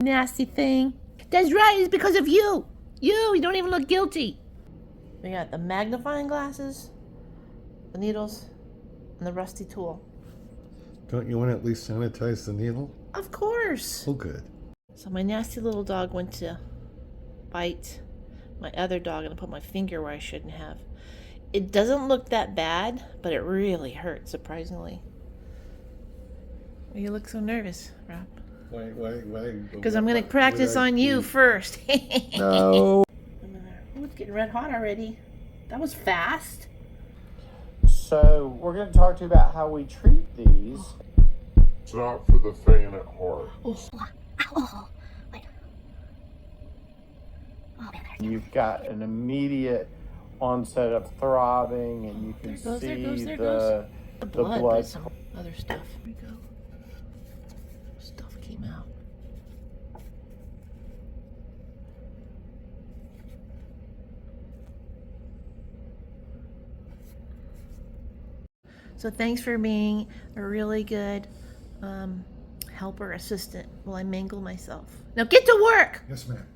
Nasty thing. That's right, it's because of you. You don't even look guilty. We got the magnifying glasses, the needles, and the rusty tool. Don't you want to at least sanitize the needle? Of course. Oh, good. So my nasty little dog went to bite my other dog and I put my finger where I shouldn't have. It doesn't look that bad, but it really hurts, surprisingly. Why you look so nervous, Rob? Why? Because I'm going to practice on you first. No. Ooh, it's getting red hot already. That was fast. So we're going to talk to you about how we treat these. It's not for the faint at heart. You've got an immediate onset of throbbing, and you can see the blood. But some other stuff. Here we go. Stuff came out. So thanks for being a really good helper assistant while I mangle myself. Now get to work! Yes, ma'am.